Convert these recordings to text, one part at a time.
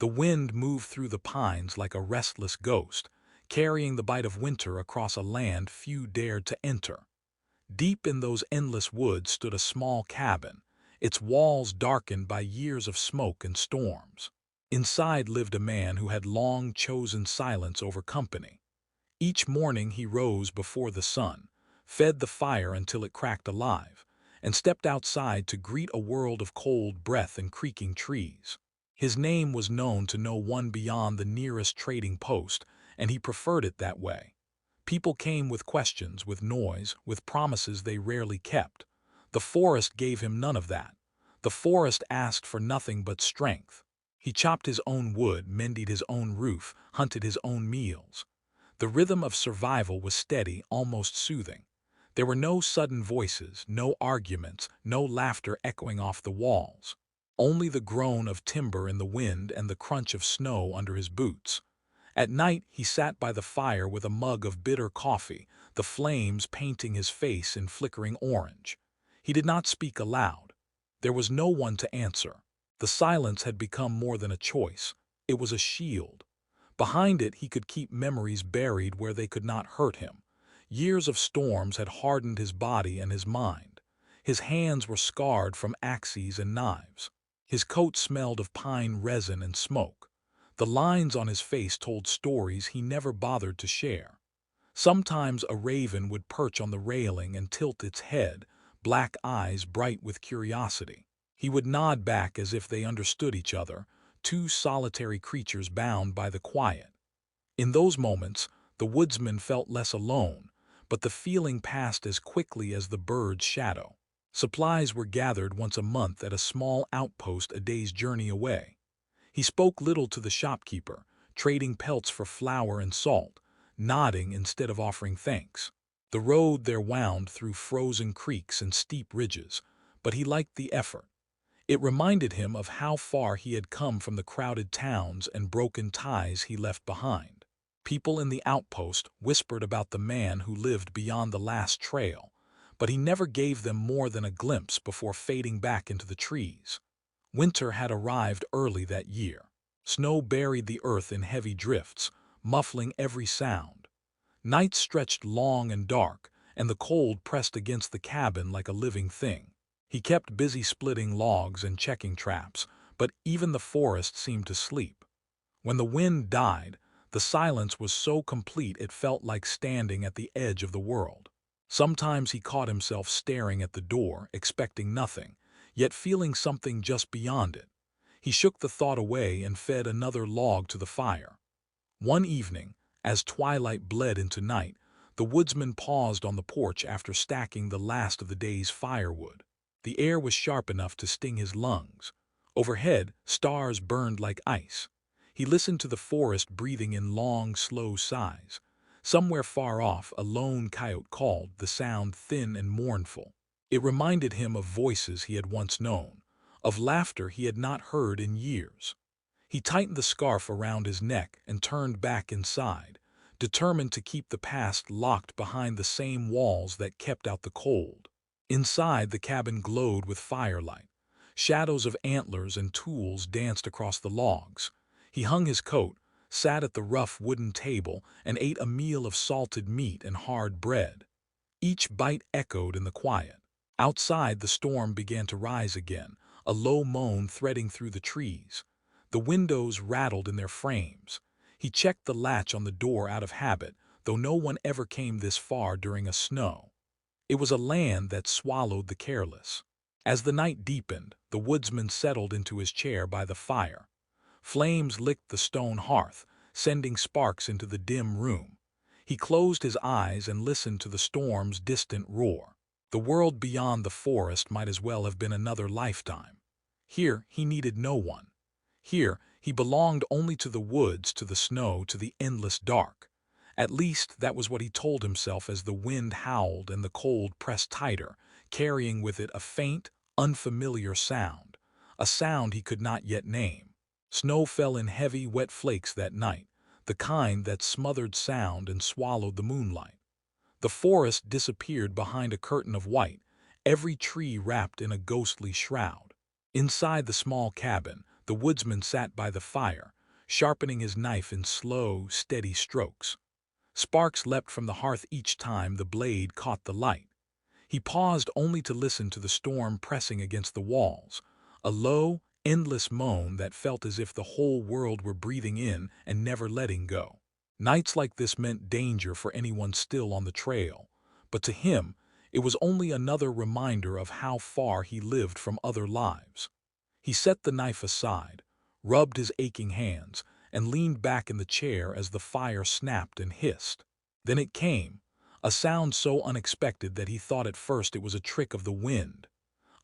The wind moved through the pines like a restless ghost, carrying the bite of winter across a land few dared to enter. Deep in those endless woods stood a small cabin, its walls darkened by years of smoke and storms. Inside lived a man who had long chosen silence over company. Each morning he rose before the sun, fed the fire until it cracked alive, and stepped outside to greet a world of cold breath and creaking trees. His name was known to no one beyond the nearest trading post, and he preferred it that way. People came with questions, with noise, with promises they rarely kept. The forest gave him none of that. The forest asked for nothing but strength. He chopped his own wood, mended his own roof, hunted his own meals. The rhythm of survival was steady, almost soothing. There were no sudden voices, no arguments, no laughter echoing off the walls. Only the groan of timber in the wind and the crunch of snow under his boots. At night he sat by the fire with a mug of bitter coffee, the flames painting his face in flickering orange. He did not speak aloud. There was no one to answer. The silence had become more than a choice. It was a shield. Behind it he could keep memories buried where they could not hurt him. Years of storms had hardened his body and his mind. His hands were scarred from axes and knives. His coat smelled of pine resin and smoke. The lines on his face told stories he never bothered to share. Sometimes a raven would perch on the railing and tilt its head, black eyes bright with curiosity. He would nod back as if they understood each other, two solitary creatures bound by the quiet. In those moments, the woodsman felt less alone, but the feeling passed as quickly as the bird's shadow. Supplies were gathered once a month at a small outpost a day's journey away. He spoke little to the shopkeeper, trading pelts for flour and salt, nodding instead of offering thanks. The road there wound through frozen creeks and steep ridges, but he liked the effort. It reminded him of how far he had come from the crowded towns and broken ties he left behind. People in the outpost whispered about the man who lived beyond the last trail, but he never gave them more than a glimpse before fading back into the trees. Winter had arrived early that year. Snow buried the earth in heavy drifts, muffling every sound. Nights stretched long and dark, and the cold pressed against the cabin like a living thing. He kept busy splitting logs and checking traps, but even the forest seemed to sleep. When the wind died, the silence was so complete it felt like standing at the edge of the world. Sometimes he caught himself staring at the door, expecting nothing, yet feeling something just beyond it. He shook the thought away and fed another log to the fire. One evening, as twilight bled into night, the woodsman paused on the porch after stacking the last of the day's firewood. The air was sharp enough to sting his lungs. Overhead, stars burned like ice. He listened to the forest breathing in long, slow sighs. Somewhere far off, a lone coyote called, the sound thin and mournful. It reminded him of voices he had once known, of laughter he had not heard in years. He tightened the scarf around his neck and turned back inside, determined to keep the past locked behind the same walls that kept out the cold. Inside, the cabin glowed with firelight. Shadows of antlers and tools danced across the logs. He hung his coat, sat at the rough wooden table, and ate a meal of salted meat and hard bread. Each bite echoed in the quiet. Outside, the storm began to rise again, a low moan threading through the trees. The windows rattled in their frames. He checked the latch on the door out of habit, though no one ever came this far during a snow. It was a land that swallowed the careless. As the night deepened, the woodsman settled into his chair by the fire. Flames licked the stone hearth, sending sparks into the dim room. He closed his eyes and listened to the storm's distant roar. The world beyond the forest might as well have been another lifetime. Here he needed no one. Here he belonged only to the woods, to the snow, to the endless dark. At least that was what he told himself as the wind howled and the cold pressed tighter, carrying with it a faint, unfamiliar sound, a sound he could not yet name. Snow fell in heavy, wet flakes that night, the kind that smothered sound and swallowed the moonlight. The forest disappeared behind a curtain of white, every tree wrapped in a ghostly shroud. Inside the small cabin, The woodsman sat by the fire, sharpening his knife in slow, steady strokes. Sparks leapt from the hearth each time the blade caught the light. He paused only to listen to the storm pressing against the walls, a low, endless moan that felt as if the whole world were breathing in and never letting go. Nights like this meant danger for anyone still on the trail, but to him, it was only another reminder of how far he lived from other lives. He set the knife aside, rubbed his aching hands, and leaned back in the chair as the fire snapped and hissed. Then it came, a sound so unexpected that he thought at first it was a trick of the wind.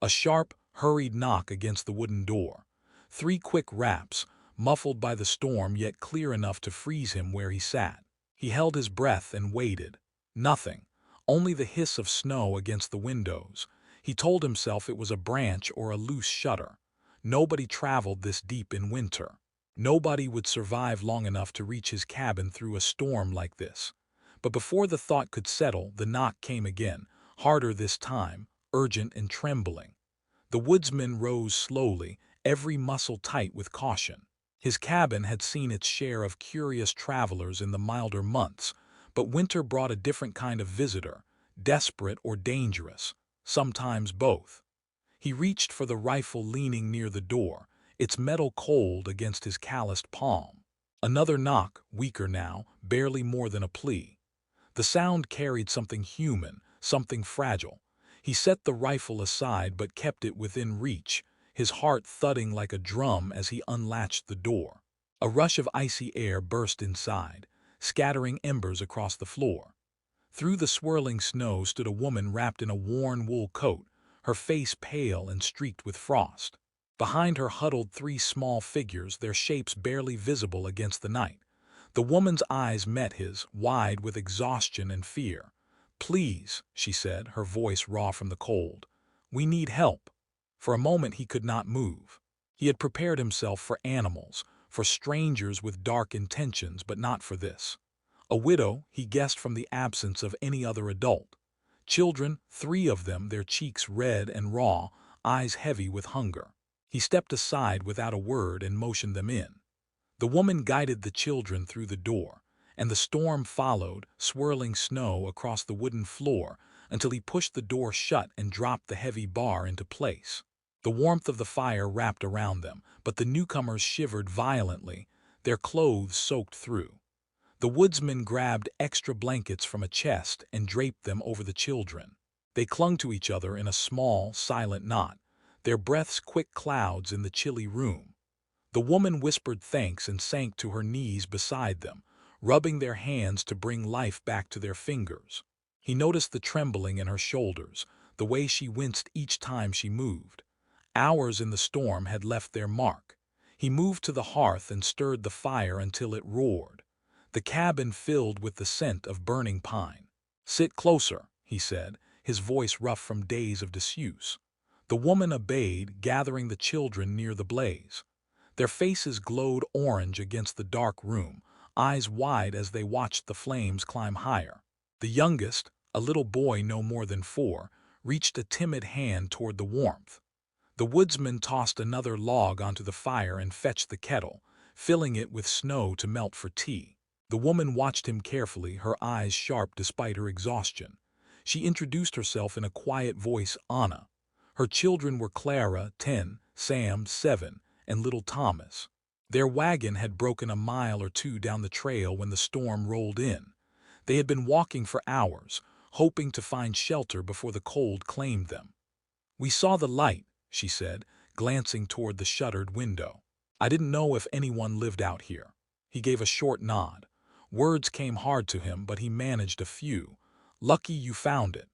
A sharp, hurried knock against the wooden door. 3 quick raps, muffled by the storm yet clear enough to freeze him where he sat. He held his breath and waited. Nothing, only the hiss of snow against the windows. He told himself it was a branch or a loose shutter. Nobody traveled this deep in winter. Nobody would survive long enough to reach his cabin through a storm like this. But before the thought could settle, the knock came again, harder this time, urgent and trembling. The woodsman rose slowly, every muscle tight with caution. His cabin had seen its share of curious travelers in the milder months, but winter brought a different kind of visitor, desperate or dangerous, sometimes both. He reached for the rifle leaning near the door, its metal cold against his calloused palm. Another knock, weaker now, barely more than a plea. The sound carried something human, something fragile. He set the rifle aside but kept it within reach, his heart thudding like a drum as he unlatched the door. A rush of icy air burst inside, scattering embers across the floor. Through the swirling snow stood a woman wrapped in a worn wool coat, her face pale and streaked with frost. Behind her huddled 3 small figures, their shapes barely visible against the night. The woman's eyes met his, wide with exhaustion and fear. "Please," she said, her voice raw from the cold. "We need help." For a moment he could not move. He had prepared himself for animals, for strangers with dark intentions, but not for this. A widow, he guessed from the absence of any other adult. Children, 3 of them, their cheeks red and raw, eyes heavy with hunger. He stepped aside without a word and motioned them in. The woman guided the children through the door, and the storm followed, swirling snow across the wooden floor until he pushed the door shut and dropped the heavy bar into place. The warmth of the fire wrapped around them, but the newcomers shivered violently, their clothes soaked through. The woodsman grabbed extra blankets from a chest and draped them over the children. They clung to each other in a small, silent knot, their breaths quick clouds in the chilly room. The woman whispered thanks and sank to her knees beside them, rubbing their hands to bring life back to their fingers. He noticed the trembling in her shoulders, the way she winced each time she moved. Hours in the storm had left their mark. He moved to the hearth and stirred the fire until it roared. The cabin filled with the scent of burning pine. "Sit closer," he said, his voice rough from days of disuse. The woman obeyed, gathering the children near the blaze. Their faces glowed orange against the dark room, eyes wide as they watched the flames climb higher. The youngest, a little boy no more than 4, reached a timid hand toward the warmth. The woodsman tossed another log onto the fire and fetched the kettle, filling it with snow to melt for tea. The woman watched him carefully, her eyes sharp despite her exhaustion. She introduced herself in a quiet voice, Anna. Her children were Clara, 10, Sam, 7, and little Thomas. Their wagon had broken a mile or 2 down the trail when the storm rolled in. They had been walking for hours, hoping to find shelter before the cold claimed them. "We saw the light," she said, glancing toward the shuttered window. "I didn't know if anyone lived out here." He gave a short nod. Words came hard to him, but he managed a few. "Lucky you found it."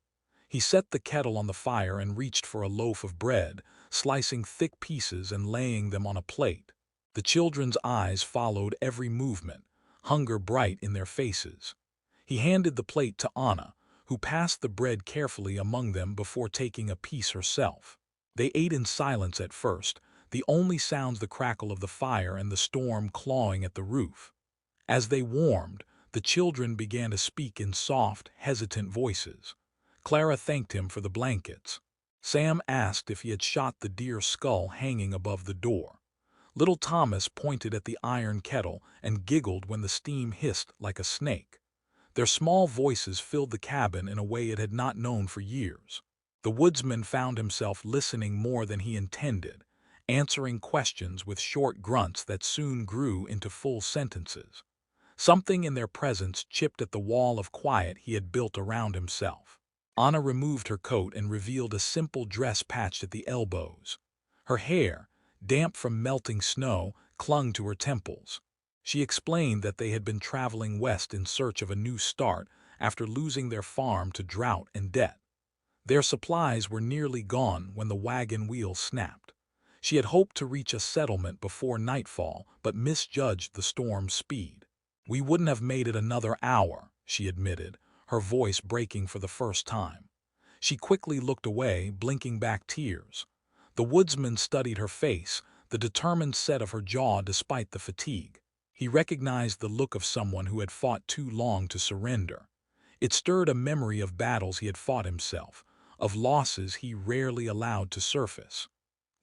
He set the kettle on the fire and reached for a loaf of bread, slicing thick pieces and laying them on a plate. The children's eyes followed every movement, hunger bright in their faces. He handed the plate to Anna, who passed the bread carefully among them before taking a piece herself. They ate in silence at first, the only sounds the crackle of the fire and the storm clawing at the roof. As they warmed, the children began to speak in soft, hesitant voices. Clara thanked him for the blankets. Sam asked if he had shot the deer skull hanging above the door. Little Thomas pointed at the iron kettle and giggled when the steam hissed like a snake. Their small voices filled the cabin in a way it had not known for years. The woodsman found himself listening more than he intended, answering questions with short grunts that soon grew into full sentences. Something in their presence chipped at the wall of quiet he had built around himself. Anna removed her coat and revealed a simple dress patched at the elbows. Her hair, damp from melting snow, clung to her temples. She explained that they had been traveling west in search of a new start after losing their farm to drought and debt. Their supplies were nearly gone when the wagon wheel snapped. She had hoped to reach a settlement before nightfall, but misjudged the storm's speed. "We wouldn't have made it another hour," she admitted, her voice breaking for the first time. She quickly looked away, blinking back tears. The woodsman studied her face, the determined set of her jaw despite the fatigue. He recognized the look of someone who had fought too long to surrender. It stirred a memory of battles he had fought himself, of losses he rarely allowed to surface.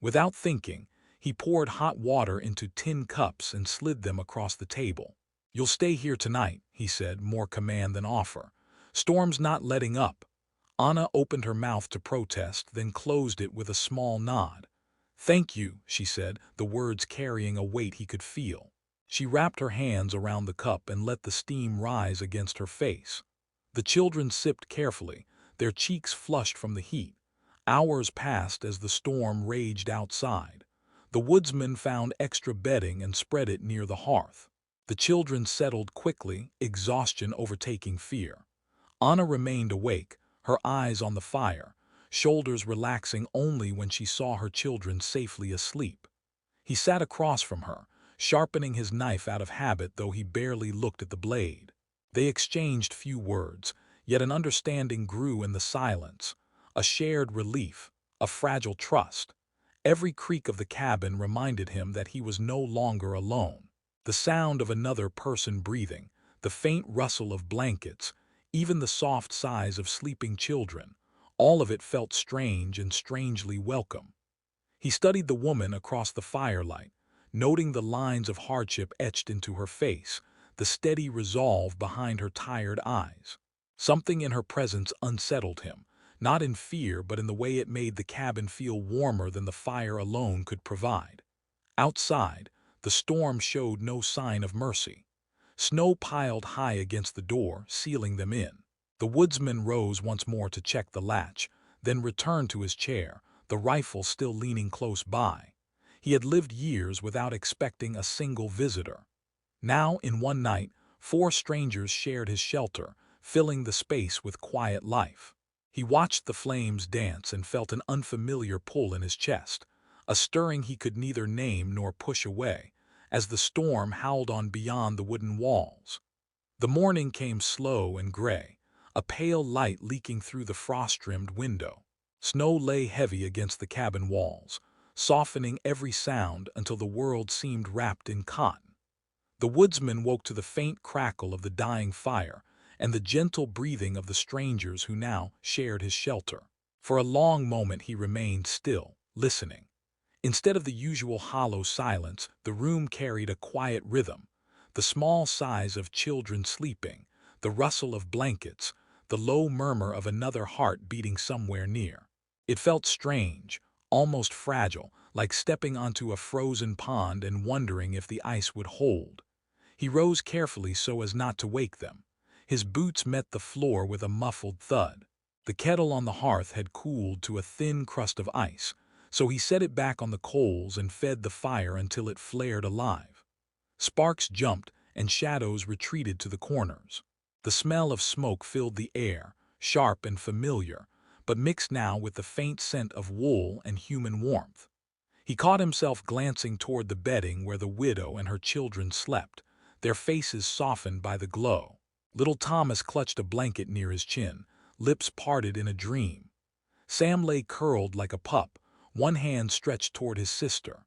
Without thinking, he poured hot water into tin cups and slid them across the table. "You'll stay here tonight," he said, more command than offer. "Storm's not letting up." Anna opened her mouth to protest, then closed it with a small nod. "Thank you," she said, the words carrying a weight he could feel. She wrapped her hands around the cup and let the steam rise against her face. The children sipped carefully, their cheeks flushed from the heat. Hours passed as the storm raged outside. The woodsman found extra bedding and spread it near the hearth. The children settled quickly, exhaustion overtaking fear. Anna remained awake, her eyes on the fire, shoulders relaxing only when she saw her children safely asleep. He sat across from her, sharpening his knife out of habit though he barely looked at the blade. They exchanged few words, yet an understanding grew in the silence, a shared relief, a fragile trust. Every creak of the cabin reminded him that he was no longer alone. The sound of another person breathing, the faint rustle of blankets, even the soft sighs of sleeping children, all of it felt strange and strangely welcome. He studied the woman across the firelight, noting the lines of hardship etched into her face, the steady resolve behind her tired eyes. Something in her presence unsettled him, not in fear but in the way it made the cabin feel warmer than the fire alone could provide. Outside, the storm showed no sign of mercy. Snow piled high against the door, sealing them in. The woodsman rose once more to check the latch, then returned to his chair, the rifle still leaning close by. He had lived years without expecting a single visitor. Now, in one night, 4 strangers shared his shelter, filling the space with quiet life. He watched the flames dance and felt an unfamiliar pull in his chest, a stirring he could neither name nor push away, as the storm howled on beyond the wooden walls. The morning came slow and gray, a pale light leaking through the frost-rimmed window. Snow lay heavy against the cabin walls, softening every sound until the world seemed wrapped in cotton. The woodsman woke to the faint crackle of the dying fire and the gentle breathing of the strangers who now shared his shelter. For a long moment he remained still, listening. Instead of the usual hollow silence, the room carried a quiet rhythm, the small sighs of children sleeping, the rustle of blankets, the low murmur of another heart beating somewhere near. It felt strange, almost fragile, like stepping onto a frozen pond and wondering if the ice would hold. He rose carefully so as not to wake them. His boots met the floor with a muffled thud. The kettle on the hearth had cooled to a thin crust of ice, so he set it back on the coals and fed the fire until it flared alive. Sparks jumped and shadows retreated to the corners. The smell of smoke filled the air, sharp and familiar, but mixed now with the faint scent of wool and human warmth. He caught himself glancing toward the bedding where the widow and her children slept, their faces softened by the glow. Little Thomas clutched a blanket near his chin, lips parted in a dream. Sam lay curled like a pup, one hand stretched toward his sister.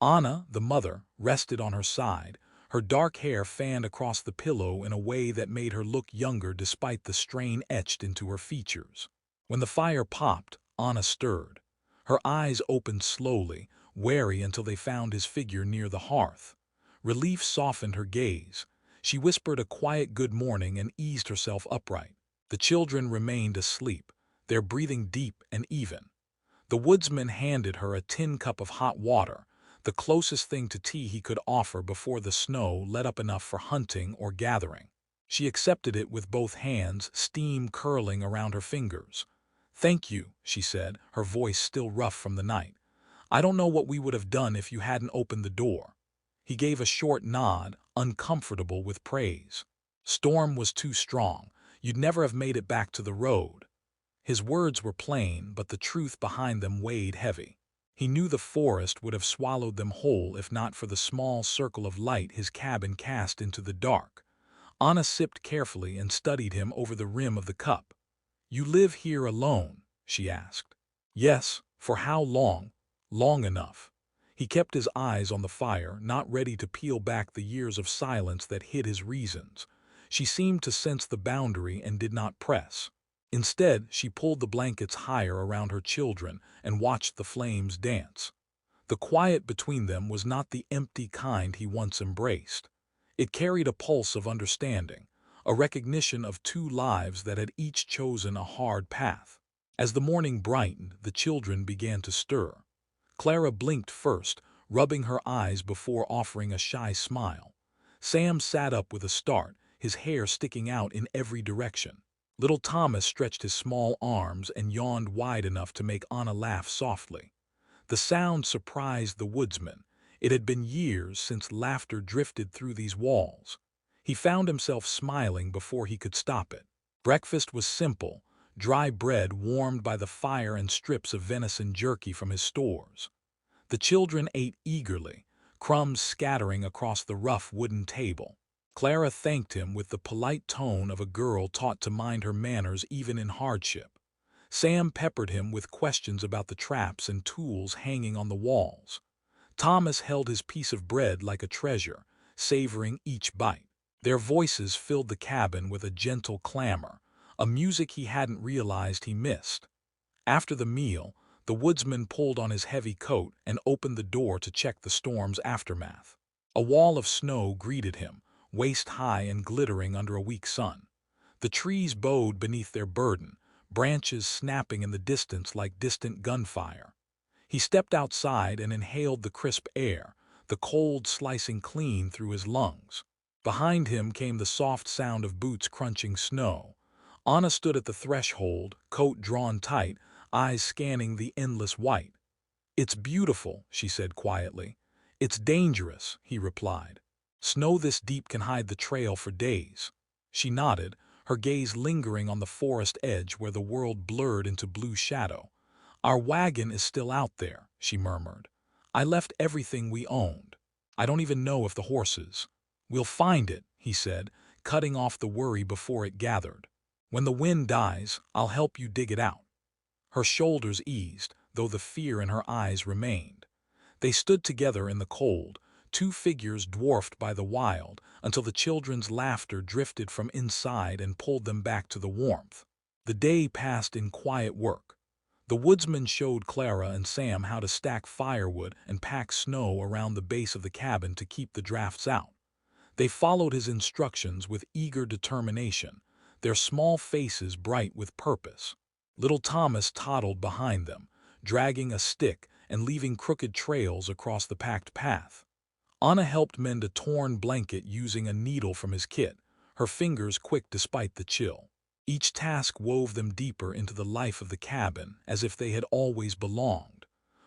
Anna, the mother, rested on her side, her dark hair fanned across the pillow in a way that made her look younger despite the strain etched into her features. When the fire popped, Anna stirred. Her eyes opened slowly, wary until they found his figure near the hearth. Relief softened her gaze. She whispered a quiet good morning and eased herself upright. The children remained asleep, their breathing deep and even. The woodsman handed her a tin cup of hot water, the closest thing to tea he could offer before the snow let up enough for hunting or gathering. She accepted it with both hands, steam curling around her fingers. "Thank you," she said, her voice still rough from the night. "I don't know what we would have done if you hadn't opened the door." He gave a short nod, uncomfortable with praise. "Storm was too strong. You'd never have made it back to the road." His words were plain, but the truth behind them weighed heavy. He knew the forest would have swallowed them whole if not for the small circle of light his cabin cast into the dark. Anna sipped carefully and studied him over the rim of the cup. "You live here alone?" she asked. "Yes, for how long?" "Long enough." He kept his eyes on the fire, not ready to peel back the years of silence that hid his reasons. She seemed to sense the boundary and did not press. Instead, she pulled the blankets higher around her children and watched the flames dance. The quiet between them was not the empty kind he once embraced. It carried a pulse of understanding, a recognition of two lives that had each chosen a hard path. As the morning brightened, the children began to stir. Clara blinked first, rubbing her eyes before offering a shy smile. Sam sat up with a start, his hair sticking out in every direction. Little Thomas stretched his small arms and yawned wide enough to make Anna laugh softly. The sound surprised the woodsman. It had been years since laughter drifted through these walls. He found himself smiling before he could stop it. Breakfast was simple, dry bread warmed by the fire and strips of venison jerky from his stores. The children ate eagerly, crumbs scattering across the rough wooden table. Clara thanked him with the polite tone of a girl taught to mind her manners even in hardship. Sam peppered him with questions about the traps and tools hanging on the walls. Thomas held his piece of bread like a treasure, savoring each bite. Their voices filled the cabin with a gentle clamor, a music he hadn't realized he missed. After the meal, the woodsman pulled on his heavy coat and opened the door to check the storm's aftermath. A wall of snow greeted him, waist-high and glittering under a weak sun. The trees bowed beneath their burden, branches snapping in the distance like distant gunfire. He stepped outside and inhaled the crisp air, the cold slicing clean through his lungs. Behind him came the soft sound of boots crunching snow. Anna stood at the threshold, coat drawn tight, eyes scanning the endless white. "It's beautiful," she said quietly. "It's dangerous," he replied. "Snow this deep can hide the trail for days." She nodded, her gaze lingering on the forest edge where the world blurred into blue shadow. "Our wagon is still out there," she murmured. "I left everything we owned. I don't even know if the horses—" "We'll find it," he said, cutting off the worry before it gathered. "When the wind dies, I'll help you dig it out." Her shoulders eased, though the fear in her eyes remained. They stood together in the cold, two figures dwarfed by the wild, until the children's laughter drifted from inside and pulled them back to the warmth. The day passed in quiet work. The woodsman showed Clara and Sam how to stack firewood and pack snow around the base of the cabin to keep the drafts out. They followed his instructions with eager determination, their small faces bright with purpose. Little Thomas toddled behind them, dragging a stick and leaving crooked trails across the packed path. Anna helped mend a torn blanket using a needle from his kit, her fingers quick despite the chill. Each task wove them deeper into the life of the cabin, as if they had always belonged.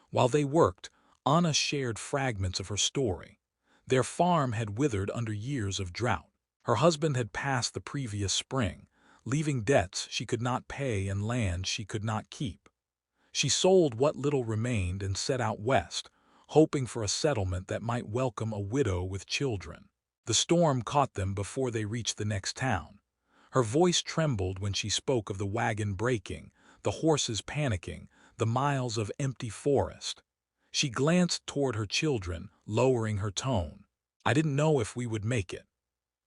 While they worked, Anna shared fragments of her story. Their farm had withered under years of drought. Her husband had passed the previous spring, leaving debts she could not pay and land she could not keep. She sold what little remained and set out west, hoping for a settlement that might welcome a widow with children. The storm caught them before they reached the next town. Her voice trembled when she spoke of the wagon breaking, the horses panicking, the miles of empty forest. She glanced toward her children, lowering her tone. "I didn't know if we would make it."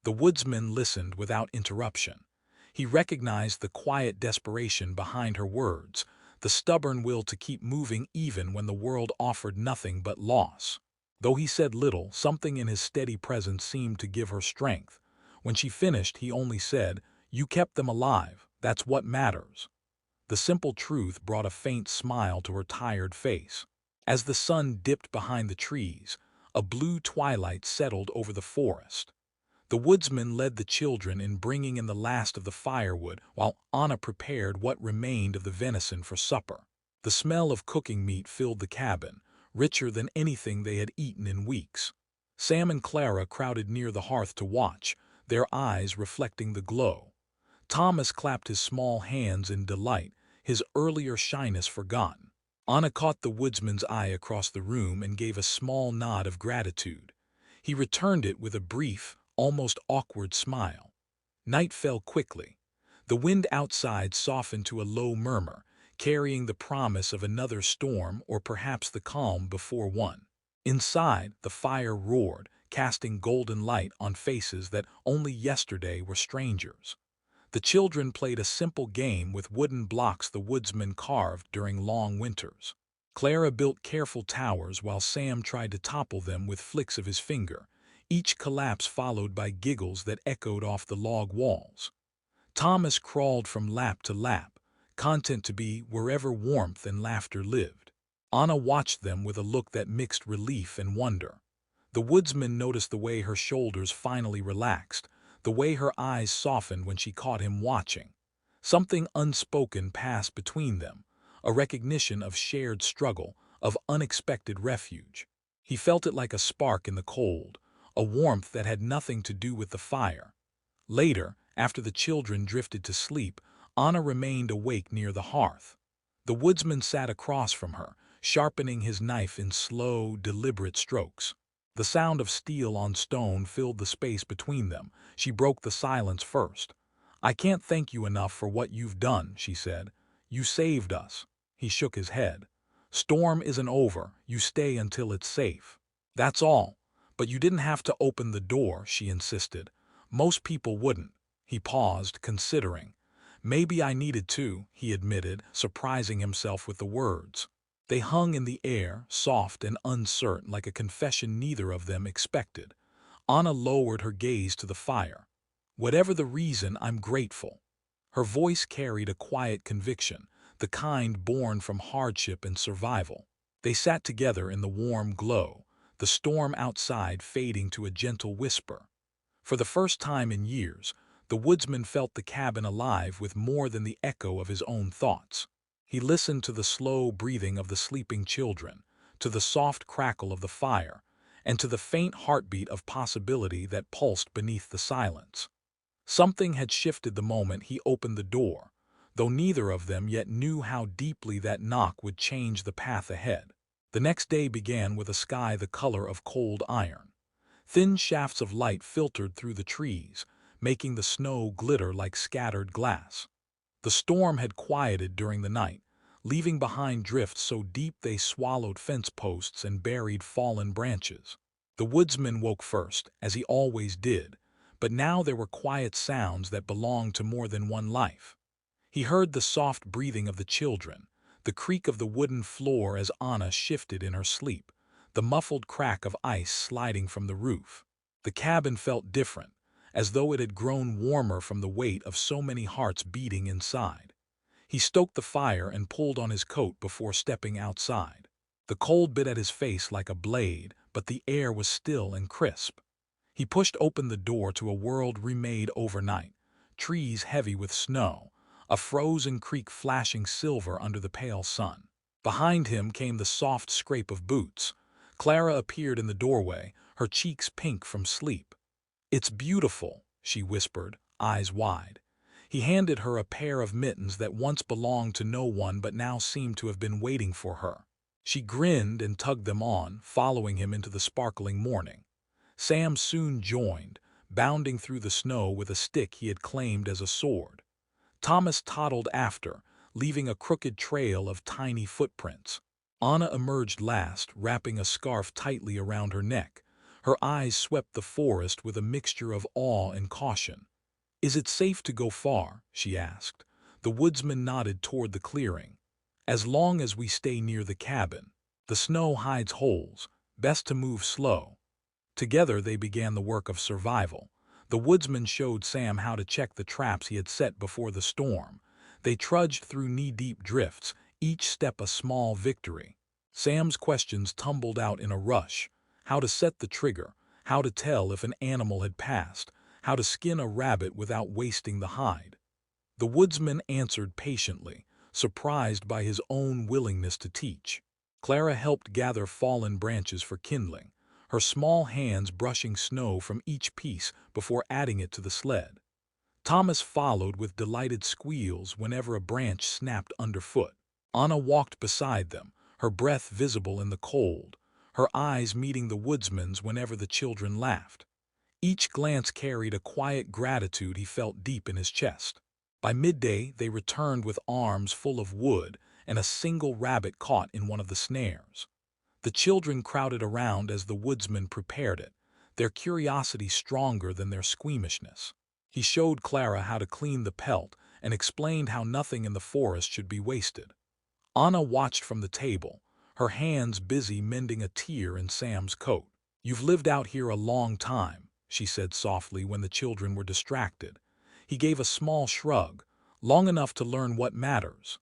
The woodsman listened without interruption. He recognized the quiet desperation behind her words, the stubborn will to keep moving even when the world offered nothing but loss. Though he said little, something in his steady presence seemed to give her strength. When she finished, he only said, "You kept them alive, that's what matters." The simple truth brought a faint smile to her tired face. As the sun dipped behind the trees, a blue twilight settled over the forest. The woodsman led the children in bringing in the last of the firewood while Anna prepared what remained of the venison for supper. The smell of cooking meat filled the cabin, richer than anything they had eaten in weeks. Sam and Clara crowded near the hearth to watch, their eyes reflecting the glow. Thomas clapped his small hands in delight, his earlier shyness forgotten. Anna caught the woodsman's eye across the room and gave a small nod of gratitude. He returned it with a brief, almost awkward smile. Night fell quickly. The wind outside softened to a low murmur, carrying the promise of another storm or perhaps the calm before one. Inside, the fire roared, casting golden light on faces that only yesterday were strangers. The children played a simple game with wooden blocks the woodsman carved during long winters. Clara built careful towers while Sam tried to topple them with flicks of his finger, each collapse followed by giggles that echoed off the log walls. Thomas crawled from lap to lap, content to be wherever warmth and laughter lived. Anna watched them with a look that mixed relief and wonder. The woodsman noticed the way her shoulders finally relaxed, the way her eyes softened when she caught him watching. Something unspoken passed between them, a recognition of shared struggle, of unexpected refuge. He felt it like a spark in the cold, a warmth that had nothing to do with the fire. Later, after the children drifted to sleep, Anna remained awake near the hearth. The woodsman sat across from her, sharpening his knife in slow, deliberate strokes. The sound of steel on stone filled the space between them. She broke the silence first. "I can't thank you enough for what you've done," she said. "You saved us." He shook his head. "Storm isn't over, you stay until it's safe. That's all. But you didn't have to open the door," she insisted. "Most people wouldn't." He paused, considering. "Maybe I needed to," he admitted, surprising himself with the words. They hung in the air, soft and uncertain, like a confession neither of them expected. Anna lowered her gaze to the fire. "Whatever the reason, I'm grateful." Her voice carried a quiet conviction, the kind born from hardship and survival. They sat together in the warm glow, the storm outside fading to a gentle whisper. For the first time in years, the woodsman felt the cabin alive with more than the echo of his own thoughts. He listened to the slow breathing of the sleeping children, to the soft crackle of the fire, and to the faint heartbeat of possibility that pulsed beneath the silence. Something had shifted the moment he opened the door, though neither of them yet knew how deeply that knock would change the path ahead. The next day began with a sky the color of cold iron. Thin shafts of light filtered through the trees, making the snow glitter like scattered glass. The storm had quieted during the night, leaving behind drifts so deep they swallowed fence posts and buried fallen branches. The woodsman woke first, as he always did, but now there were quiet sounds that belonged to more than one life. He heard the soft breathing of the children, the creak of the wooden floor as Anna shifted in her sleep, the muffled crack of ice sliding from the roof. The cabin felt different, as though it had grown warmer from the weight of so many hearts beating inside. He stoked the fire and pulled on his coat before stepping outside. The cold bit at his face like a blade, but the air was still and crisp. He pushed open the door to a world remade overnight, trees heavy with snow, a frozen creek flashing silver under the pale sun. Behind him came the soft scrape of boots. Clara appeared in the doorway, her cheeks pink from sleep. "It's beautiful," she whispered, eyes wide. He handed her a pair of mittens that once belonged to no one but now seemed to have been waiting for her. She grinned and tugged them on, following him into the sparkling morning. Sam soon joined, bounding through the snow with a stick he had claimed as a sword. Thomas toddled after, leaving a crooked trail of tiny footprints. Anna emerged last, wrapping a scarf tightly around her neck. Her eyes swept the forest with a mixture of awe and caution. "Is it safe to go far?" she asked. The woodsman nodded toward the clearing. As long as we stay near the cabin. The snow hides holes. Best to move slow. Together they began the work of survival. The woodsman showed Sam how to check the traps he had set before the storm. They trudged through knee-deep drifts, each step a small victory. Sam's questions tumbled out in a rush. How to set the trigger, how to tell if an animal had passed, how to skin a rabbit without wasting the hide. The woodsman answered patiently, surprised by his own willingness to teach. Clara helped gather fallen branches for kindling, her small hands brushing snow from each piece before adding it to the sled. Thomas followed with delighted squeals whenever a branch snapped underfoot. Anna walked beside them, her breath visible in the cold, her eyes meeting the woodsman's whenever the children laughed. Each glance carried a quiet gratitude he felt deep in his chest. By midday, they returned with arms full of wood and a single rabbit caught in one of the snares. The children crowded around as the woodsman prepared it, their curiosity stronger than their squeamishness. He showed Clara how to clean the pelt and explained how nothing in the forest should be wasted. Anna watched from the table, her hands busy mending a tear in Sam's coat. "You've lived out here a long time," she said softly when the children were distracted. He gave a small shrug, "long enough to learn what matters."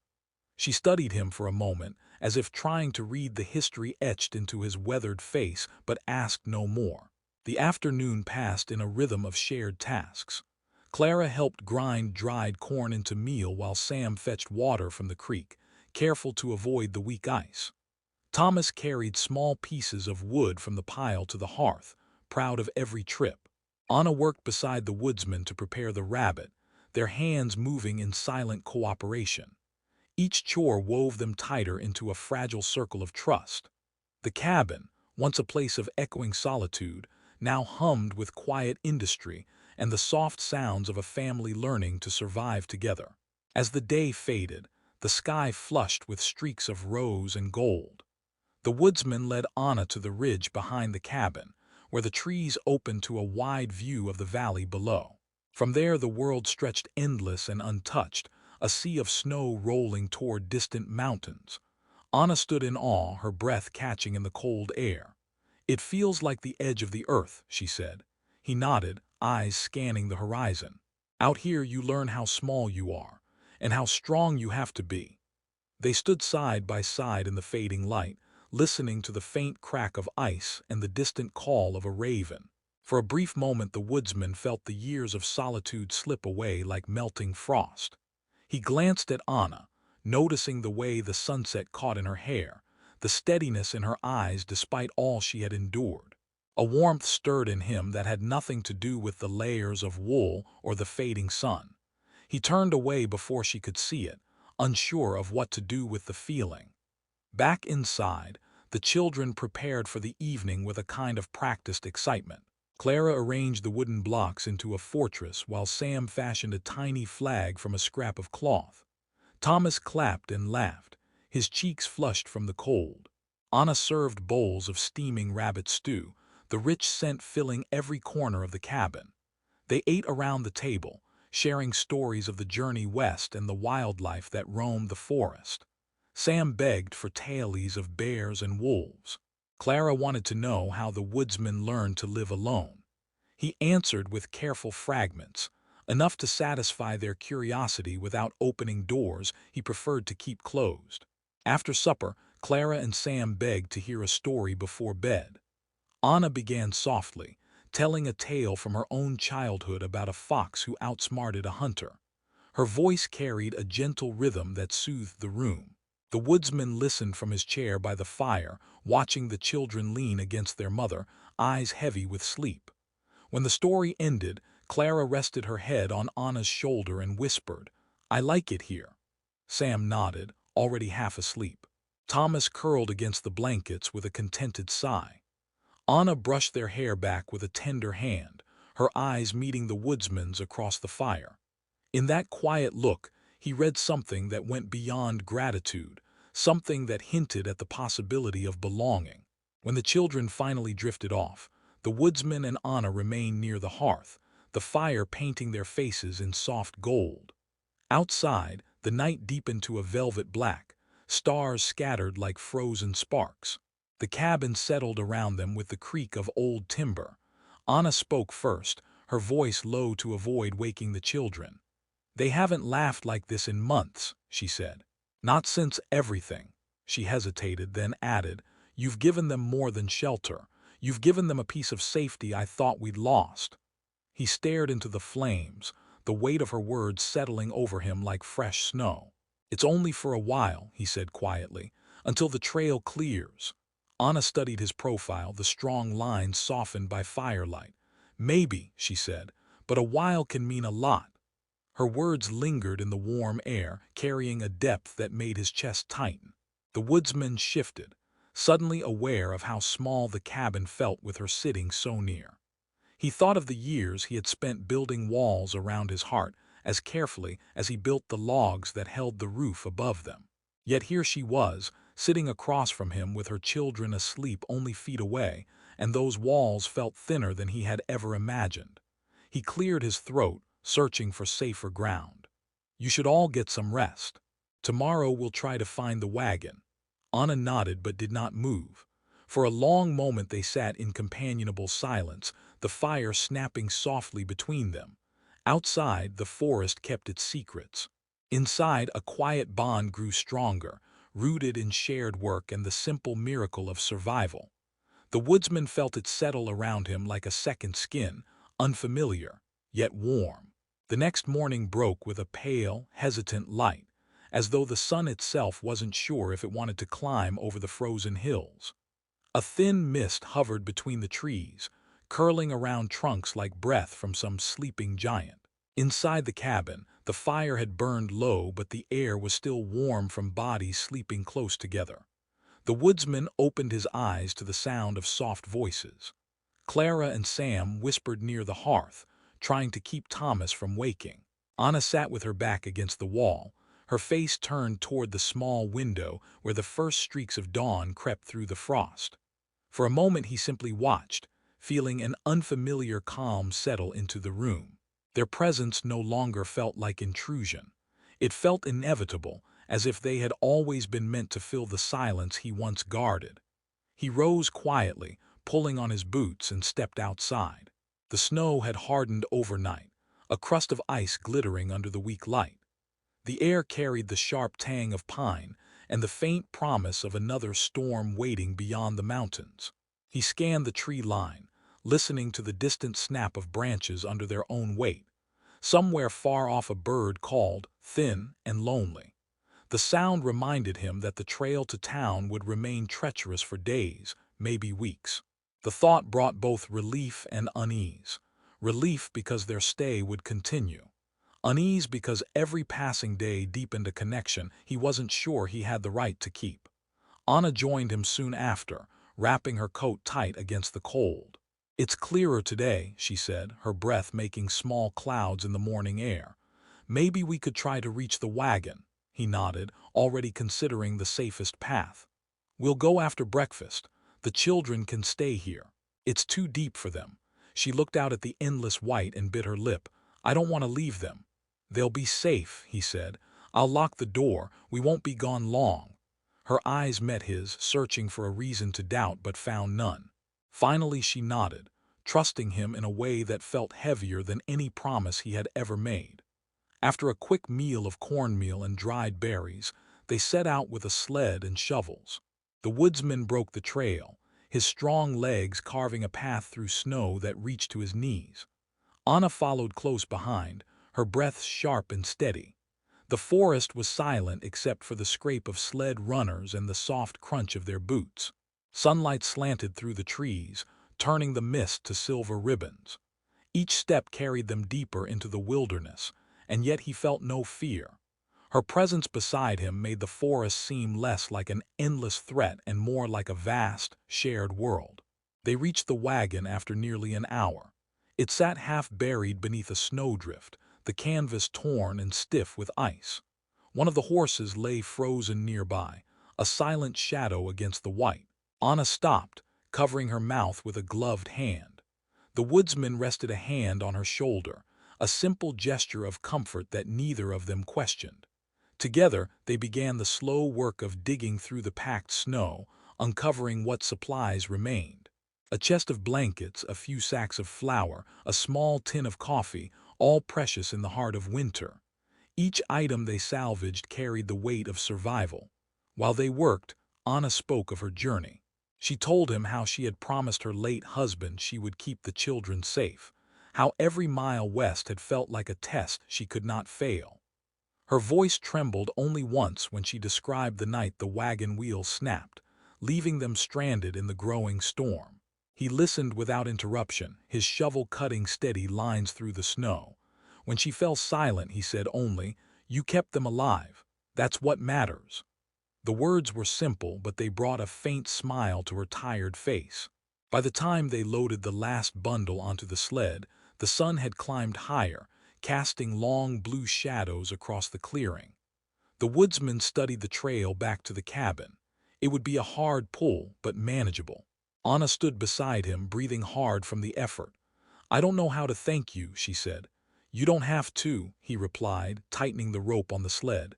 She studied him for a moment, as if trying to read the history etched into his weathered face, but asked no more. The afternoon passed in a rhythm of shared tasks. Clara helped grind dried corn into meal while Sam fetched water from the creek, careful to avoid the weak ice. Thomas carried small pieces of wood from the pile to the hearth, proud of every trip. Anna worked beside the woodsman to prepare the rabbit, their hands moving in silent cooperation. Each chore wove them tighter into a fragile circle of trust. The cabin, once a place of echoing solitude, now hummed with quiet industry and the soft sounds of a family learning to survive together. As the day faded, the sky flushed with streaks of rose and gold. The woodsman led Anna to the ridge behind the cabin, where the trees opened to a wide view of the valley below. From there the world stretched endless and untouched, a sea of snow rolling toward distant mountains. Anna stood in awe, her breath catching in the cold air. "It feels like the edge of the earth," she said. He nodded, eyes scanning the horizon. "Out here you learn how small you are, and how strong you have to be." They stood side by side in the fading light, listening to the faint crack of ice and the distant call of a raven. For a brief moment the woodsman felt the years of solitude slip away like melting frost. He glanced at Anna, noticing the way the sunset caught in her hair, the steadiness in her eyes despite all she had endured. A warmth stirred in him that had nothing to do with the layers of wool or the fading sun. He turned away before she could see it, unsure of what to do with the feeling. Back inside, the children prepared for the evening with a kind of practiced excitement. Clara arranged the wooden blocks into a fortress while Sam fashioned a tiny flag from a scrap of cloth. Thomas clapped and laughed, his cheeks flushed from the cold. Anna served bowls of steaming rabbit stew, the rich scent filling every corner of the cabin. They ate around the table, sharing stories of the journey west and the wildlife that roamed the forest. Sam begged for tales of bears and wolves. Clara wanted to know how the woodsman learned to live alone. He answered with careful fragments, enough to satisfy their curiosity without opening doors he preferred to keep closed. After supper, Clara and Sam begged to hear a story before bed. Anna began softly, telling a tale from her own childhood about a fox who outsmarted a hunter. Her voice carried a gentle rhythm that soothed the room. The woodsman listened from his chair by the fire, watching the children lean against their mother, eyes heavy with sleep. When the story ended, Clara rested her head on Anna's shoulder and whispered, "I like it here." Sam nodded, already half asleep. Thomas curled against the blankets with a contented sigh. Anna brushed their hair back with a tender hand, her eyes meeting the woodsman's across the fire. In that quiet look, he read something that went beyond gratitude, something that hinted at the possibility of belonging. When the children finally drifted off, the woodsman and Anna remained near the hearth, the fire painting their faces in soft gold. Outside, the night deepened to a velvet black, stars scattered like frozen sparks. The cabin settled around them with the creak of old timber. Anna spoke first, her voice low to avoid waking the children. "They haven't laughed like this in months," she said. "Not since everything." She hesitated, then added, "You've given them more than shelter. You've given them a piece of safety I thought we'd lost." He stared into the flames, the weight of her words settling over him like fresh snow. "It's only for a while," he said quietly, "until the trail clears." Anna studied his profile, the strong lines softened by firelight. "Maybe," she said, "but a while can mean a lot." Her words lingered in the warm air, carrying a depth that made his chest tighten. The woodsman shifted, suddenly aware of how small the cabin felt with her sitting so near. He thought of the years he had spent building walls around his heart as carefully as he built the logs that held the roof above them. Yet here she was, sitting across from him with her children asleep only feet away, and those walls felt thinner than he had ever imagined. He cleared his throat, searching for safer ground. "You should all get some rest. Tomorrow we'll try to find the wagon." Anna nodded but did not move. For a long moment they sat in companionable silence, the fire snapping softly between them. Outside, the forest kept its secrets. Inside, a quiet bond grew stronger, rooted in shared work and the simple miracle of survival. The woodsman felt it settle around him like a second skin, unfamiliar, yet warm. The next morning broke with a pale, hesitant light, as though the sun itself wasn't sure if it wanted to climb over the frozen hills. A thin mist hovered between the trees, curling around trunks like breath from some sleeping giant. Inside the cabin, the fire had burned low, but the air was still warm from bodies sleeping close together. The woodsman opened his eyes to the sound of soft voices. Clara and Sam whispered near the hearth, trying to keep Thomas from waking. Anna sat with her back against the wall, her face turned toward the small window where the first streaks of dawn crept through the frost. For a moment he simply watched, feeling an unfamiliar calm settle into the room. Their presence no longer felt like intrusion. It felt inevitable, as if they had always been meant to fill the silence he once guarded. He rose quietly, pulling on his boots, and stepped outside. The snow had hardened overnight, a crust of ice glittering under the weak light. The air carried the sharp tang of pine and the faint promise of another storm waiting beyond the mountains. He scanned the tree line, listening to the distant snap of branches under their own weight. Somewhere far off a bird called, thin and lonely. The sound reminded him that the trail to town would remain treacherous for days, maybe weeks. The thought brought both relief and unease. Relief because their stay would continue. Unease because every passing day deepened a connection he wasn't sure he had the right to keep. Anna joined him soon after, wrapping her coat tight against the cold. "It's clearer today," she said, her breath making small clouds in the morning air. "Maybe we could try to reach the wagon." He nodded, already considering the safest path. "We'll go after breakfast. The children can stay here. It's too deep for them." She looked out at the endless white and bit her lip. "I don't want to leave them." "They'll be safe," he said. "I'll lock the door. We won't be gone long." Her eyes met his, searching for a reason to doubt but found none. Finally she nodded, trusting him in a way that felt heavier than any promise he had ever made. After a quick meal of cornmeal and dried berries, they set out with a sled and shovels. The woodsman broke the trail, his strong legs carving a path through snow that reached to his knees. Anna followed close behind, her breath sharp and steady. The forest was silent except for the scrape of sled runners and the soft crunch of their boots. Sunlight slanted through the trees, turning the mist to silver ribbons. Each step carried them deeper into the wilderness, and yet he felt no fear. Her presence beside him made the forest seem less like an endless threat and more like a vast, shared world. They reached the wagon after nearly an hour. It sat half buried beneath a snowdrift, the canvas torn and stiff with ice. One of the horses lay frozen nearby, a silent shadow against the white. Anna stopped, covering her mouth with a gloved hand. The woodsman rested a hand on her shoulder, a simple gesture of comfort that neither of them questioned. Together, they began the slow work of digging through the packed snow, uncovering what supplies remained. A chest of blankets, a few sacks of flour, a small tin of coffee, all precious in the heart of winter. Each item they salvaged carried the weight of survival. While they worked, Anna spoke of her journey. She told him how she had promised her late husband she would keep the children safe, how every mile west had felt like a test she could not fail. Her voice trembled only once when she described the night the wagon wheels snapped, leaving them stranded in the growing storm. He listened without interruption, his shovel cutting steady lines through the snow. When she fell silent, he said only, "You kept them alive. That's what matters." The words were simple, but they brought a faint smile to her tired face. By the time they loaded the last bundle onto the sled, the sun had climbed higher, casting long blue shadows across the clearing. The woodsman studied the trail back to the cabin. It would be a hard pull, but manageable. Anna stood beside him, breathing hard from the effort. "I don't know how to thank you," she said. "You don't have to," he replied, tightening the rope on the sled.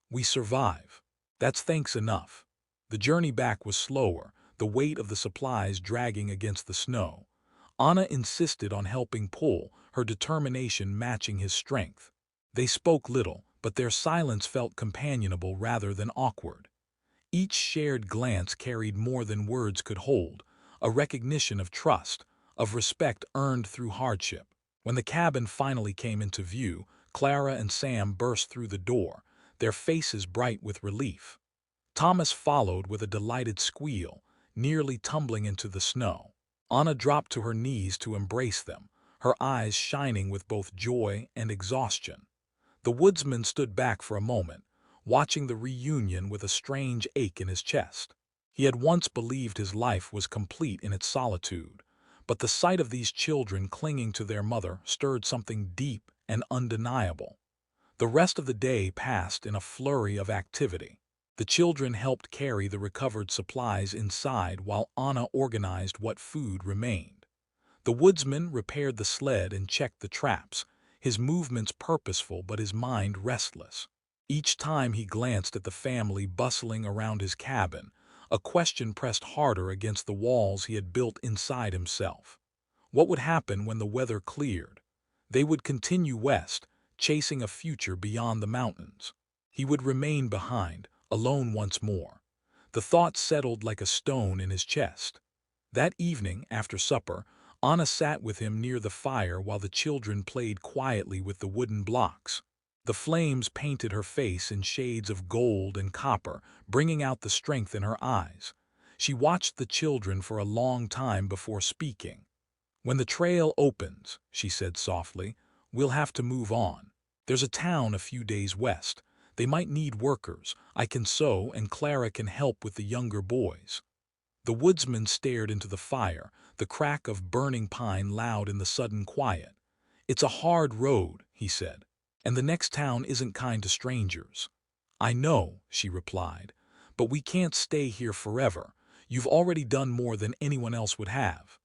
"We survive. That's thanks enough." The journey back was slower, the weight of the supplies dragging against the snow. Anna insisted on helping pull, her determination matching his strength. They spoke little, but their silence felt companionable rather than awkward. Each shared glance carried more than words could hold, a recognition of trust, of respect earned through hardship. When the cabin finally came into view, Clara and Sam burst through the door, their faces bright with relief. Thomas followed with a delighted squeal, nearly tumbling into the snow. Anna dropped to her knees to embrace them, her eyes shining with both joy and exhaustion. The woodsman stood back for a moment, watching the reunion with a strange ache in his chest. He had once believed his life was complete in its solitude, but the sight of these children clinging to their mother stirred something deep and undeniable. The rest of the day passed in a flurry of activity. The children helped carry the recovered supplies inside while Anna organized what food remained. The woodsman repaired the sled and checked the traps, his movements purposeful but his mind restless. Each time he glanced at the family bustling around his cabin, a question pressed harder against the walls he had built inside himself. What would happen when the weather cleared? They would continue west, chasing a future beyond the mountains. He would remain behind, alone once more. The thought settled like a stone in his chest. That evening, after supper, Anna sat with him near the fire while the children played quietly with the wooden blocks. The flames painted her face in shades of gold and copper, bringing out the strength in her eyes. She watched the children for a long time before speaking. "When the trail opens," she said softly, "we'll have to move on. There's a town a few days west. They might need workers. I can sew, and Clara can help with the younger boys." The woodsman stared into the fire, the crack of burning pine loud in the sudden quiet. "It's a hard road," he said, "and the next town isn't kind to strangers." "I know," she replied, "but we can't stay here forever. You've already done more than anyone else would have."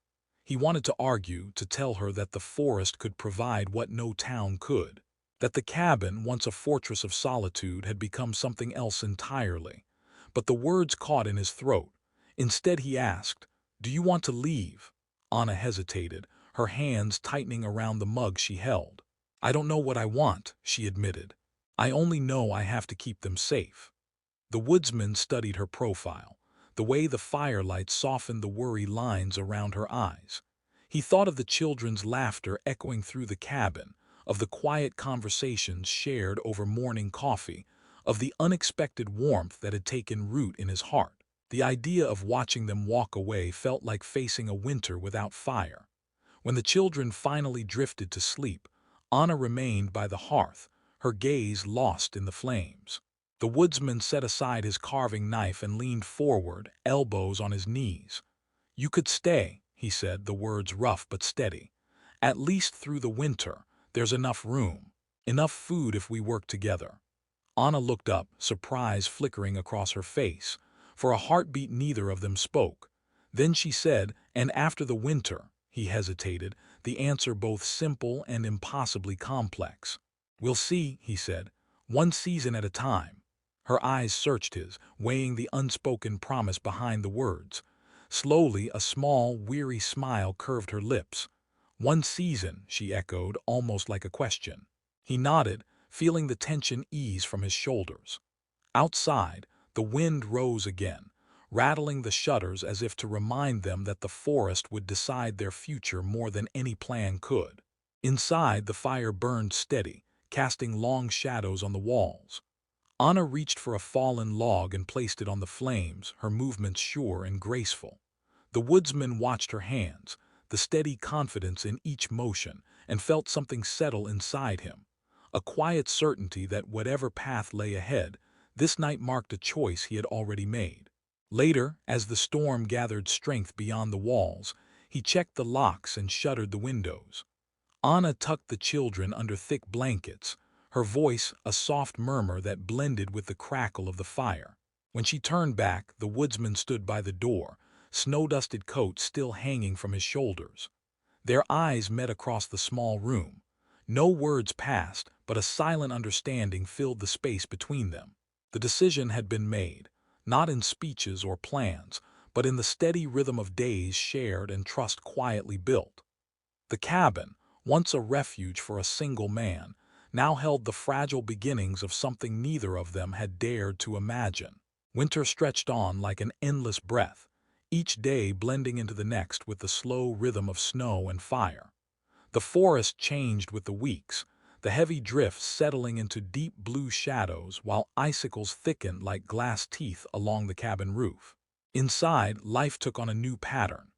He wanted to argue, to tell her that the forest could provide what no town could, that the cabin, once a fortress of solitude, had become something else entirely. But the words caught in his throat. Instead he asked, "Do you want to leave?" Anna hesitated, her hands tightening around the mug she held. "I don't know what I want," she admitted. "I only know I have to keep them safe." The woodsman studied her profile, the way the firelight softened the worry lines around her eyes. He thought of the children's laughter echoing through the cabin, of the quiet conversations shared over morning coffee, of the unexpected warmth that had taken root in his heart. The idea of watching them walk away felt like facing a winter without fire. When the children finally drifted to sleep, Anna remained by the hearth, her gaze lost in the flames. The woodsman set aside his carving knife and leaned forward, elbows on his knees. "You could stay," he said, the words rough but steady. "At least through the winter. There's enough room. Enough food if we work together." Anna looked up, surprise flickering across her face. For a heartbeat neither of them spoke. Then she said, "And after the winter," he hesitated, the answer both simple and impossibly complex. "We'll see," he said. one season at a time. Her eyes searched his, weighing the unspoken promise behind the words. Slowly, a small, weary smile curved her lips. One season, she echoed, almost like a question. He nodded, feeling the tension ease from his shoulders. Outside, the wind rose again, rattling the shutters as if to remind them that the forest would decide their future more than any plan could. Inside, the fire burned steady, casting long shadows on the walls. Anna reached for a fallen log and placed it on the flames, her movements sure and graceful. The woodsman watched her hands, the steady confidence in each motion, and felt something settle inside him. A quiet certainty that whatever path lay ahead, this night marked a choice he had already made. Later, as the storm gathered strength beyond the walls, he checked the locks and shuttered the windows. Anna tucked the children under thick blankets, her voice a soft murmur that blended with the crackle of the fire. When she turned back, the woodsman stood by the door, snow-dusted coat still hanging from his shoulders. Their eyes met across the small room. No words passed, but a silent understanding filled the space between them. The decision had been made, not in speeches or plans, but in the steady rhythm of days shared and trust quietly built. The cabin, once a refuge for a single man, now held the fragile beginnings of something neither of them had dared to imagine. Winter stretched on like an endless breath, each day blending into the next with the slow rhythm of snow and fire. The forest changed with the weeks, the heavy drifts settling into deep blue shadows while icicles thickened like glass teeth along the cabin roof. Inside, life took on a new pattern.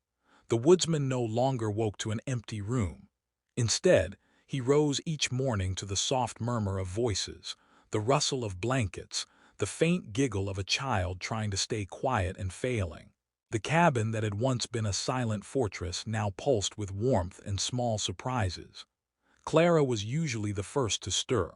The woodsman no longer woke to an empty room. Instead, he rose each morning to the soft murmur of voices, the rustle of blankets, the faint giggle of a child trying to stay quiet and failing. The cabin that had once been a silent fortress now pulsed with warmth and small surprises. Clara was usually the first to stir.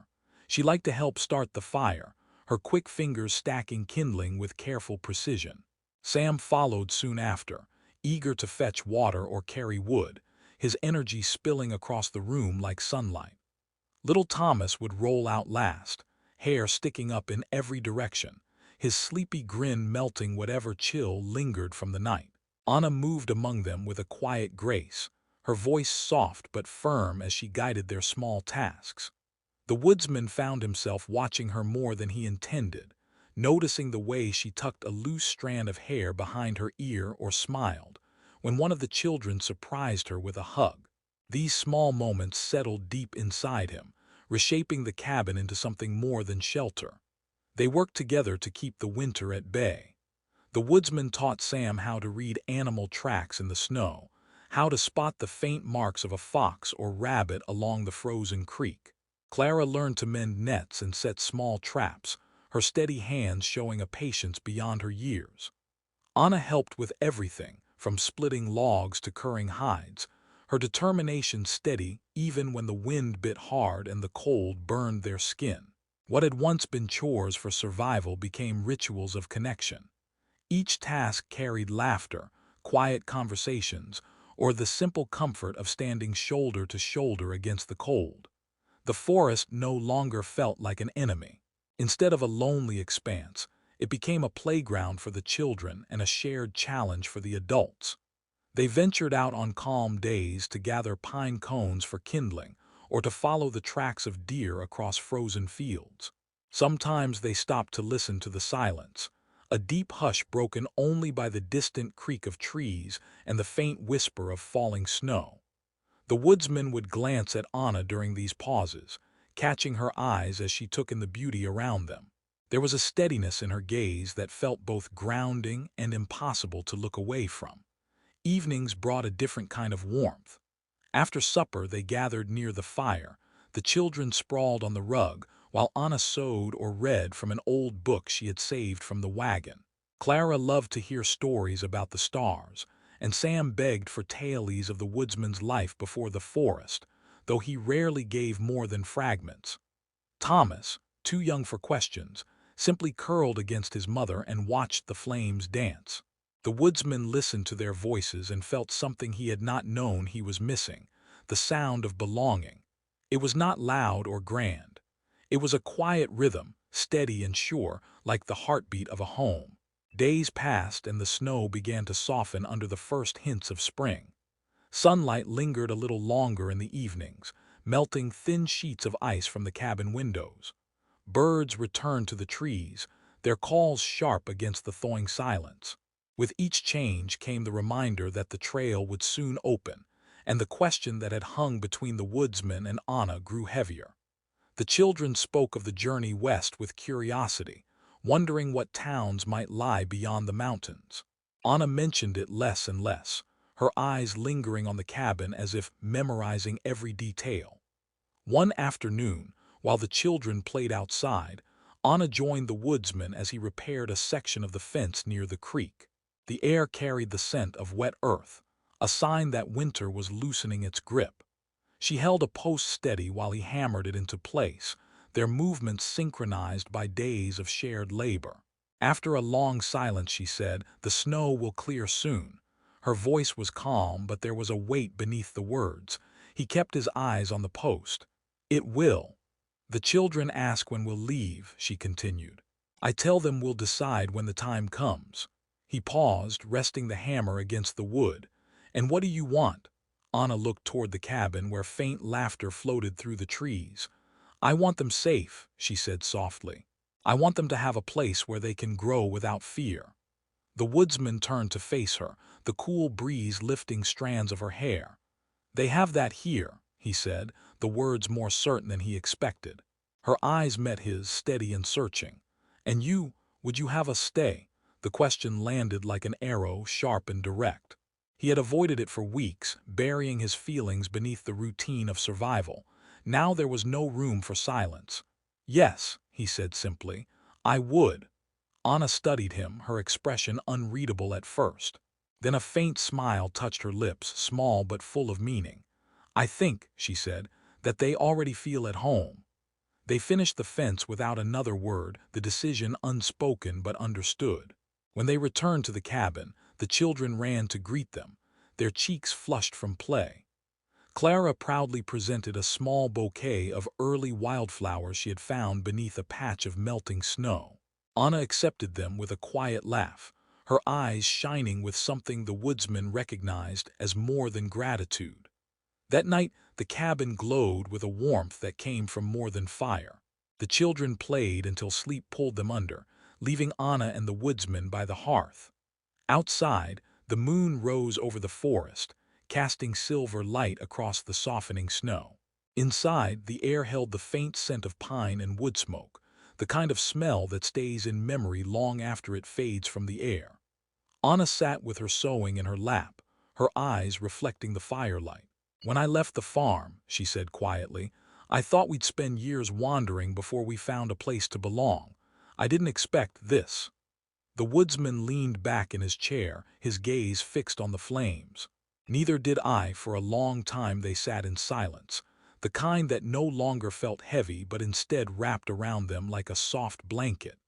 She liked to help start the fire, her quick fingers stacking kindling with careful precision. Sam followed soon after, eager to fetch water or carry wood, his energy spilling across the room like sunlight. Little Thomas would roll out last, hair sticking up in every direction, his sleepy grin melting whatever chill lingered from the night. Anna moved among them with a quiet grace, her voice soft but firm as she guided their small tasks. The woodsman found himself watching her more than he intended, noticing the way she tucked a loose strand of hair behind her ear or smiled, when one of the children surprised her with a hug. These small moments settled deep inside him, reshaping the cabin into something more than shelter. They worked together to keep the winter at bay. The woodsman taught Sam how to read animal tracks in the snow, how to spot the faint marks of a fox or rabbit along the frozen creek. Clara learned to mend nets and set small traps, her steady hands showing a patience beyond her years. Anna helped with everything, from splitting logs to curing hides, her determination steady even when the wind bit hard and the cold burned their skin. What had once been chores for survival became rituals of connection. Each task carried laughter, quiet conversations, or the simple comfort of standing shoulder to shoulder against the cold. The forest no longer felt like an enemy. Instead of a lonely expanse, it became a playground for the children and a shared challenge for the adults. They ventured out on calm days to gather pine cones for kindling or to follow the tracks of deer across frozen fields. Sometimes they stopped to listen to the silence, a deep hush broken only by the distant creak of trees and the faint whisper of falling snow. The woodsman would glance at Anna during these pauses, catching her eyes as she took in the beauty around them. There was a steadiness in her gaze that felt both grounding and impossible to look away from. Evenings brought a different kind of warmth. After supper, they gathered near the fire, the children sprawled on the rug, while Anna sewed or read from an old book she had saved from the wagon. Clara loved to hear stories about the stars, and Sam begged for tales of the woodsman's life before the forest, though he rarely gave more than fragments. Thomas, too young for questions, simply curled against his mother and watched the flames dance. The woodsman listened to their voices and felt something he had not known he was missing, the sound of belonging. It was not loud or grand. It was a quiet rhythm, steady and sure, like the heartbeat of a home. Days passed and the snow began to soften under the first hints of spring. Sunlight lingered a little longer in the evenings, melting thin sheets of ice from the cabin windows. Birds returned to the trees, their calls sharp against the thawing silence. With each change came the reminder that the trail would soon open, and the question that had hung between the woodsman and Anna grew heavier. The children spoke of the journey west with curiosity, wondering what towns might lie beyond the mountains. Anna mentioned it less and less, her eyes lingering on the cabin as if memorizing every detail. One afternoon, while the children played outside, Anna joined the woodsman as he repaired a section of the fence near the creek. The air carried the scent of wet earth, a sign that winter was loosening its grip. She held a post steady while he hammered it into place, their movements synchronized by days of shared labor. After a long silence, she said, "The snow will clear soon." Her voice was calm, but there was a weight beneath the words. He kept his eyes on the post. "It will. The children ask when we'll leave," she continued. "I tell them we'll decide when the time comes." He paused, resting the hammer against the wood. "And what do you want?" Anna looked toward the cabin where faint laughter floated through the trees. "I want them safe," she said softly. "I want them to have a place where they can grow without fear." The woodsman turned to face her, the cool breeze lifting strands of her hair. "They have that here," he said, the words more certain than he expected. Her eyes met his, steady and searching. "And you, would you have us stay?" The question landed like an arrow, sharp and direct. He had avoided it for weeks, burying his feelings beneath the routine of survival. Now there was no room for silence. "Yes," he said simply, "I would." Anna studied him, her expression unreadable at first. Then a faint smile touched her lips, small but full of meaning. "I think," she said, "that they already feel at home." They finished the fence without another word, the decision unspoken but understood. When they returned to the cabin, the children ran to greet them, their cheeks flushed from play. Clara proudly presented a small bouquet of early wildflowers she had found beneath a patch of melting snow. Anna accepted them with a quiet laugh, her eyes shining with something the woodsman recognized as more than gratitude. That night, the cabin glowed with a warmth that came from more than fire. The children played until sleep pulled them under, leaving Anna and the woodsman by the hearth. Outside, the moon rose over the forest, casting silver light across the softening snow. Inside, the air held the faint scent of pine and wood smoke, the kind of smell that stays in memory long after it fades from the air. Anna sat with her sewing in her lap, her eyes reflecting the firelight. "When I left the farm," she said quietly, "I thought we'd spend years wandering before we found a place to belong. I didn't expect this." The woodsman leaned back in his chair, his gaze fixed on the flames. "Neither did I." For a long time they sat in silence, the kind that no longer felt heavy but instead wrapped around them like a soft blanket.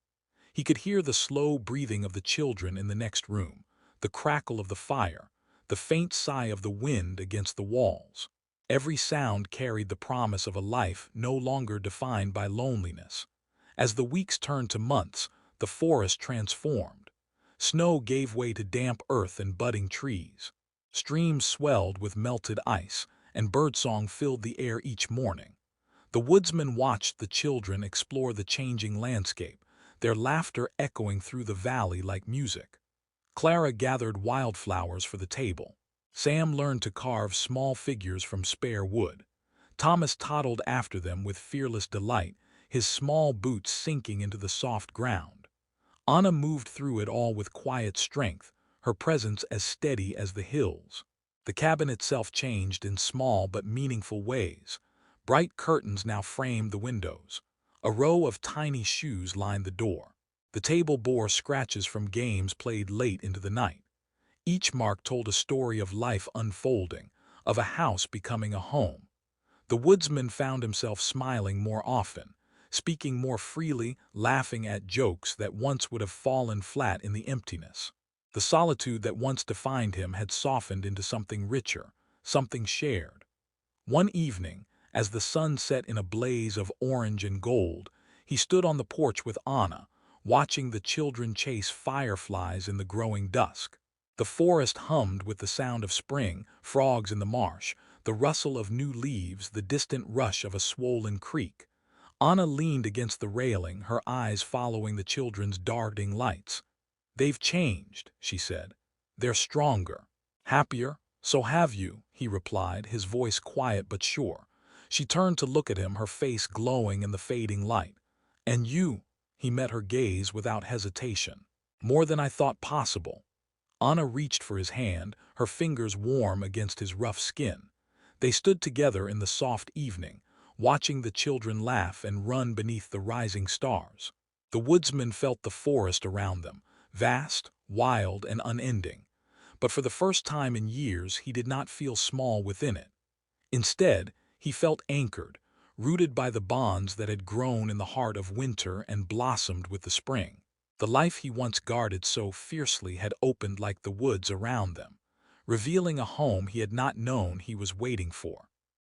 He could hear the slow breathing of the children in the next room, the crackle of the fire, the faint sigh of the wind against the walls. Every sound carried the promise of a life no longer defined by loneliness. As the weeks turned to months, the forest transformed. Snow gave way to damp earth and budding trees. Streams swelled with melted ice, and birdsong filled the air each morning. The woodsman watched the children explore the changing landscape, their laughter echoing through the valley like music. Clara gathered wildflowers for the table. Sam learned to carve small figures from spare wood. Thomas toddled after them with fearless delight, his small boots sinking into the soft ground. Anna moved through it all with quiet strength, her presence as steady as the hills. The cabin itself changed in small but meaningful ways. Bright curtains now framed the windows. A row of tiny shoes lined the door. The table bore scratches from games played late into the night. Each mark told a story of life unfolding, of a house becoming a home. The woodsman found himself smiling more often, speaking more freely, laughing at jokes that once would have fallen flat in the emptiness. The solitude that once defined him had softened into something richer, something shared. One evening, As the sun set in a blaze of orange and gold, he stood on the porch with Anna, watching the children chase fireflies in the growing dusk. The forest hummed with the sound of spring, frogs in the marsh, the rustle of new leaves, the distant rush of a swollen creek. Anna leaned against the railing, her eyes following the children's darting lights. "They've changed," she said. "They're stronger, happier. So have you," he replied, his voice quiet but sure. She turned to look at him, her face glowing in the fading light. "And you?" He met her gaze without hesitation. "More than I thought possible." Anna reached for his hand, her fingers warm against his rough skin. They stood together in the soft evening, watching the children laugh and run beneath the rising stars. The woodsman felt the forest around them, vast, wild, and unending. But for the first time in years, he did not feel small within it. Instead, he felt anchored, rooted by the bonds that had grown in the heart of winter and blossomed with the spring. The life he once guarded so fiercely had opened like the woods around them, revealing a home he had not known he was waiting for.